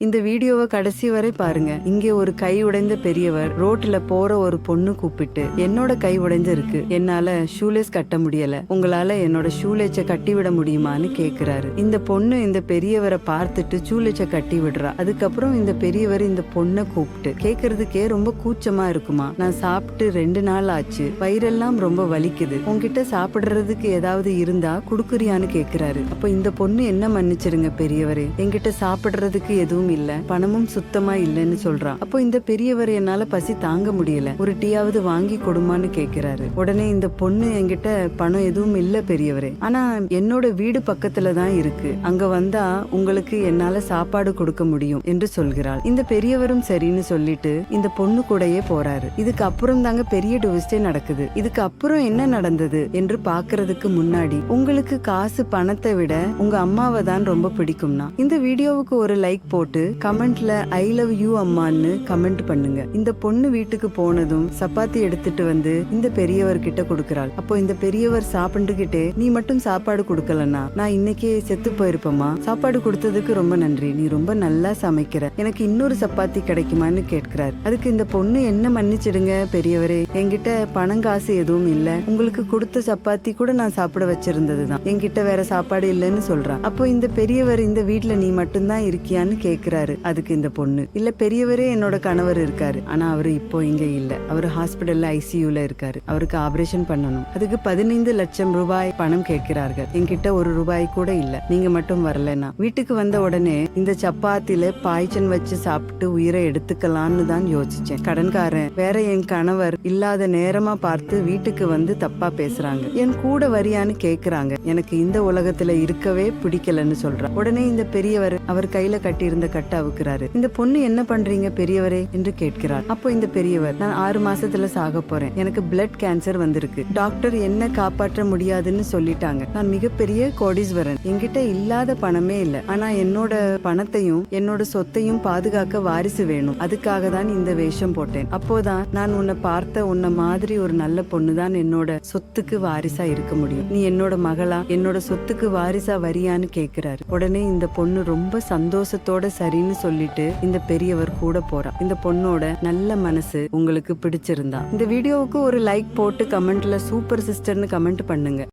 இந்த வீடியோவை கடைசி வரை பாருங்க. இங்கே ஒரு கை உடைந்த பெரியவர் ரோட்ல போற ஒரு பொண்ணு கூப்பிட்டு, என்னோட கை உடைஞ்சிருக்கு, என்னால ஷூலேஸ் கட்ட முடியல, உங்களால என்னோட ஷூலேச்ச கட்டி விட முடியுமான்னு கேக்குறாரு. இந்த பொண்ணு இந்த பெரியவரை பார்த்துட்டு ஷூலேச்ச கட்டி விடுறா. அதுக்கப்புறம் இந்த பெரியவர் இந்த பொண்ணை கூப்பிட்டு, கேக்குறதுக்கே ரொம்ப கூச்சமா இருக்குமா, நான் சாப்பிட்டு 2 நாள் ஆச்சு, வயிறெல்லாம் ரொம்ப வலிக்குது, உங்ககிட்ட சாப்பிடுறதுக்கு ஏதாவது இருந்தா குடுக்குறியான்னு கேக்குறாரு. அப்ப இந்த பொண்ணு, என்ன மன்னிச்சிருங்க பெரியவரே, என்கிட்ட சாப்பிடுறதுக்கு எதுவும் இல்ல, பணமும் சுத்தமா இல்லைன்னு சொல்றான். அப்போ இந்த பெரியவர், என்னால பசி தாங்க முடியல, ஒரு டீயாவது வாங்கி கொடுமான்னு கேக்குறாரு. உடனே இந்த பொண்ணு, என்கிட்ட பணம் எதுவும் இல்ல பெரியவரே, ஆனா என்னோட வீடு பக்கத்துல தான் இருக்கு, அங்க வந்தா உங்களுக்கு என்னால சாப்பாடு கொடுக்க முடியும் என்று சொல்கிறாள். இந்த பெரியவரும் சரின்னு சொல்லிட்டு இந்த பொண்ணு கூடயே போறாரு. இதுக்கு அப்புறம் தாங்க பெரிய ட்விஸ்டே நடக்குது. இதுக்கு அப்புறம் என்ன நடந்தது என்று பாக்குறதுக்கு முன்னாடி, உங்களுக்கு காசு பணத்தை விட உங்க அம்மாவை தான் ரொம்ப பிடிக்கும்னா இந்த வீடியோவுக்கு ஒரு லைக் போட்டு கமெண்ட்ல ஐ லவ் யூ அம்மான்னு கமெண்ட் பண்ணுங்க. இந்த பொண்ணு வீட்டுக்கு போனதும் சப்பாத்தி எடுத்துட்டு வந்து இந்த பெரியவர் கிட்ட கொடுக்கறாள். அப்போ இந்த பெரியவர் சாப்பிட்டுக்கிட்டே, நீ மட்டும் சாப்பாடு கொடுக்கலன்னா நான் இன்னைக்கே செத்து போயிருப்பேமா, சாப்பாடு கொடுத்ததுக்கு ரொம்ப நன்றி, நீ ரொம்ப நல்லா சமைக்கிற, எனக்கு இன்னொரு சப்பாத்தி கிடைக்குமான்னு கேட்கிறார். அதுக்கு இந்த பொண்ணு, என்ன மன்னிச்சிடுங்க பெரியவரே, என்கிட்ட பணம் காசு எதுவும் இல்ல, உங்களுக்கு கொடுத்த சப்பாத்தி கூட நான் சாப்பிட வச்சிருந்ததுதான், என்கிட்ட வேற சாப்பாடு இல்லைன்னு சொல்றான். அப்போ இந்த பெரியவர், இந்த வீட்டுல நீ மட்டும்தான் இருக்கியான்னு கேக்குறாரு. அதுக்கு இந்த பொண்ணு, இல்ல பெரியவரே என்னோட கணவர் இருக்காரு, ஆனா அவரு இப்போ இங்க இல்ல, அவரு ஹாஸ்பிடல்ல ஐசியூல இருக்காரு, அவருக்கு ஆபரேஷன் பண்ணணும், அதுக்கு 15 லட்சம் ரூபாய் பணம் கேட்கிறார்கள், என்கிட்ட ₹1 கூட இல்ல, நீங்க மட்டும் வரலன்னா. வீட்டுக்கு வந்த உடனே இந்த சப்பாத்தில பாய்ச்சன் வச்சு சாப்பிட்டு உயிரை எடுத்துக்கலாம்னு தான் யோசிச்சேன். கடன்காரன் வேற என் கணவர் இல்லாத நேரமா பார்த்து வீட்டுக்கு வந்து தப்பா பேசுறாங்க, என் கூட வரியான்னு கேக்குறாங்க, எனக்கு இந்த உலகத்துல இருக்கவே பிடிக்கலன்னு சொல்றான். உடனே இந்த பெரியவர் அவர் கையில கட்டி இருந்த கட்ட அவுக்குறாரு. இந்த பொண்ணு, என்ன பண்றீங்க பெரியவரே என்று கேட்கிறார். அப்போ இந்த பெரியவர், நான் 6 மாசத்துல சாக போறேன், எனக்கு பிளட் கேன்சர் வந்திருக்கு, டாக்டர் என்ன காப்பாற்ற முடியாதுன்னு சொல்லிட்டாங்க, நான் மிகப்பெரிய கோடீஸ்வரன், என்கிட்ட இல்லாத பணமே இல்ல, ஆனா என்னோட பணத்தையும் என்னோட சொத்தையும் பாதுகாக்க வாரிசு வேணும், அதுக்காக தான் இந்த வேஷம் போட்டேன், அப்போதான் நான் உன்னை பார்த்த உன்னை மாதிரி ஒரு நல்ல பொண்ணு தான் என்னோட சொத்துக்கு வாரிசா இருக்க முடியும், நீ என்னோட மகளா, என்னோட சொத்துக்கு வாரிசா வரியான்னு கேக்குறாரு. உடனே இந்த பொண்ணு ரொம்ப சந்தோஷத்தோட சரின்னு சொல்லிட்டு இந்த பெரியவர் கூட போறா. இந்த பொண்ணோட நல்ல மனசு உங்களுக்கு பிடிச்சிருந்தா இந்த வீடியோவுக்கு ஒரு லைக் போட்டு கமெண்ட்ல சூப்பர் சிஸ்டர்னு கமெண்ட் பண்ணுங்க.